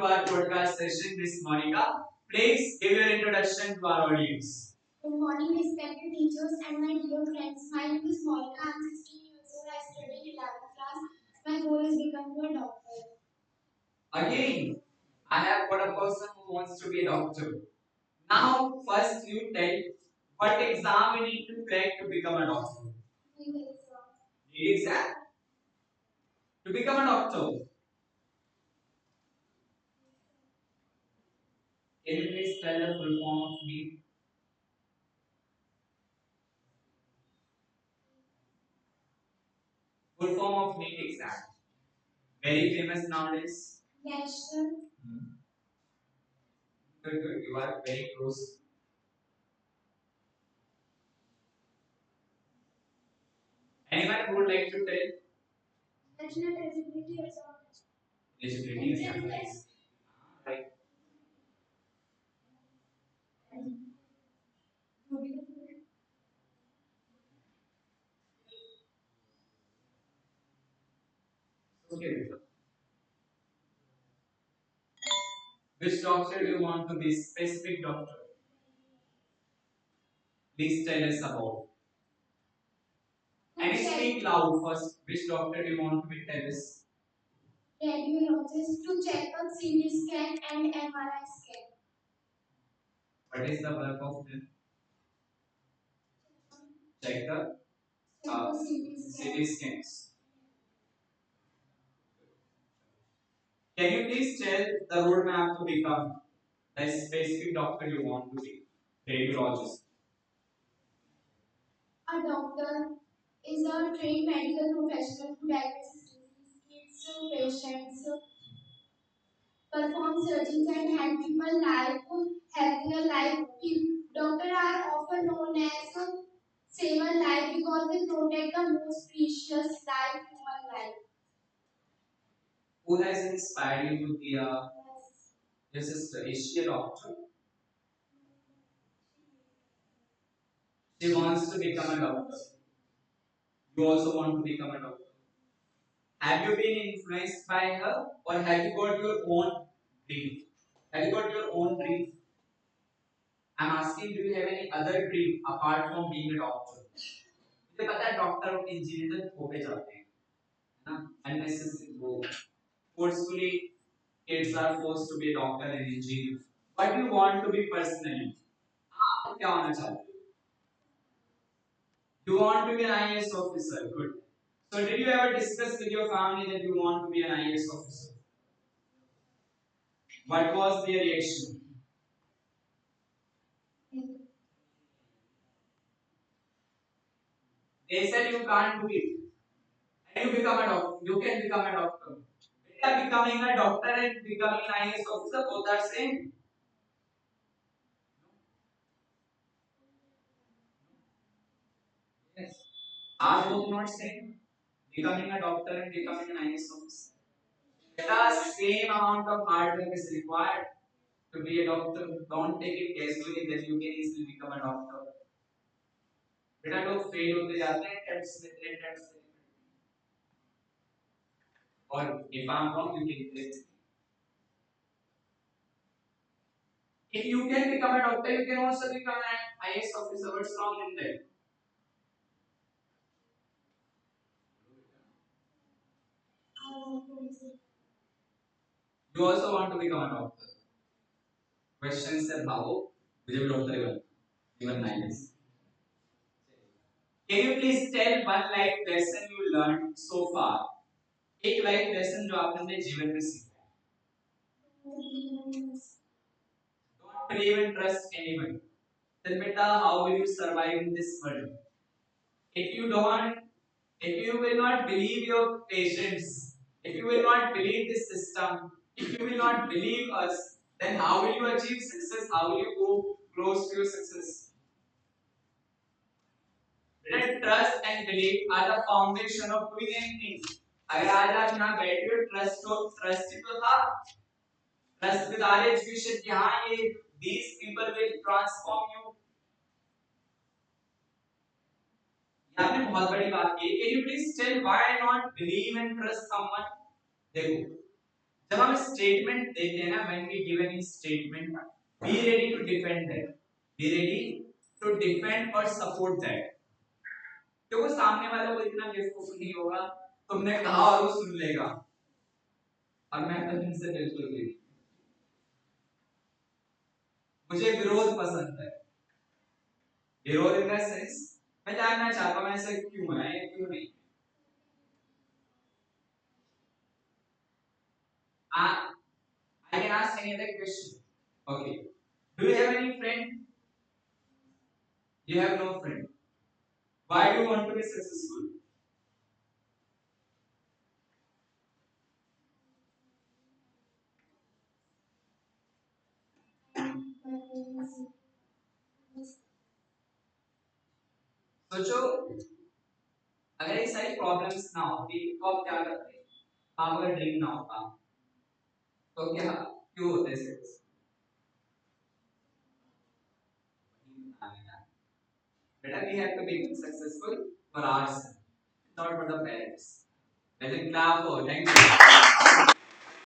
welcome to our podcast session, Miss Monica. Please give your introduction to our audience. Good morning, respected teachers and my dear friends. My name is Monica. I am 16 years old. I study in 11th class. My goal is becoming a doctor. Again, I have got a person who wants to be a doctor. Now, first you tell what exam you need to crack to become a doctor. Need exam to become a doctor. Can you please tell the full form of NEET? Full form of NEET exam. Very famous nowadays. National. Good, good. You are very close. Anyone who would like to tell? National eligibility exam. Eligibility exam. Right. Okay. Which doctor do you want to be? Specific doctor. Please tell us about. And speak loud first. Which doctor do you want to be? Tell us. Radiologist to check up CT scan and MRI scan. What is the work of them? Check the CT scans. Can you please tell the roadmap to become the specific doctor you want to be? Radiologist. A doctor is a trained medical professional who diagnoses disease, treats patients, performs surgeries, and help people live healthier life. Doctors are often known as saver life because they protect the most precious life, human life. Who has inspired you to be a your sister? Is she a doctor? She wants to become a doctor. You also want to become a doctor. Have you been influenced by her, or have you got your own dream? Have you got your own dream? I'm asking, do you have any other dream apart from being a doctor? मुझे पता है doctor और engineer तो होके जाते हैं ना unnecessary वो forcefully kids are forced to be a doctor and engineer. What do you want to be personally? आप क्या होना चाहते हो? You want to be an IAS officer. Good. So did you ever discuss with your family that you want to be an IAS officer? What was their reaction? They said you can't do it. And you become a doctor. You can become a doctor. Becoming a doctor and becoming an IAS officer both are same. Yes. Are both not same? Becoming a doctor and becoming an IAS officer. The same amount of hard work is required to be a doctor. Don't take it casually that you can easily become a doctor. बेटा लोग fail होते जाते हैं test में और if I'm wrong you can correct me. If you can become a doctor you can also become an IAS officer. What's wrong in that? You also want to become a doctor. Question है भागो मुझे भी doctor बनना even IAS. Can you please tell one life lesson you learned so far? एक life lesson जो आपने अपने जीवन में सीखा है. Don't believe and trust anyone. Then beta, how will you survive in this world? If you don't, if you will not believe your patients, if you will not believe this system, if you will not believe us, then how will you achieve success? How will you go close to your success? Beta, trust and belief are the foundation of doing anything. अगर आज आप यहाँ बैठे हो trust तो था trust with are education कि हाँ ये these people will transform you. ये आपने बहुत बड़ी बात की. Can you please tell why not believe and trust someone? देखो जब हम स्टेटमेंट देते हैं ना, when we give any statement, be ready to defend that, be ready to defend और सपोर्ट दैट। क्योंकि सामने वाला को इतना बेवकूफ नहीं होगा, तुमने कहा और वो सुन लेगा, और मैं तो इनसे बिल्कुल भी नहीं। मुझे विरोध पसंद है, विरोध इन द सेंस मैं जानना चाहता हूं ऐसा क्यों है या क्यों नहीं। I can ask any other question. Okay. Do you have any friend? You have no friend. Why do you want to be successful? सोचो, अगर ये सारी प्रॉब्लम्स ना होती तो आप क्या करते? आपका ड्रीम ना होता तो क्या क्यों होते सक्सेस? बेटा, we have to become successful for ourselves, not for the parents. Let them clap for. Thank you.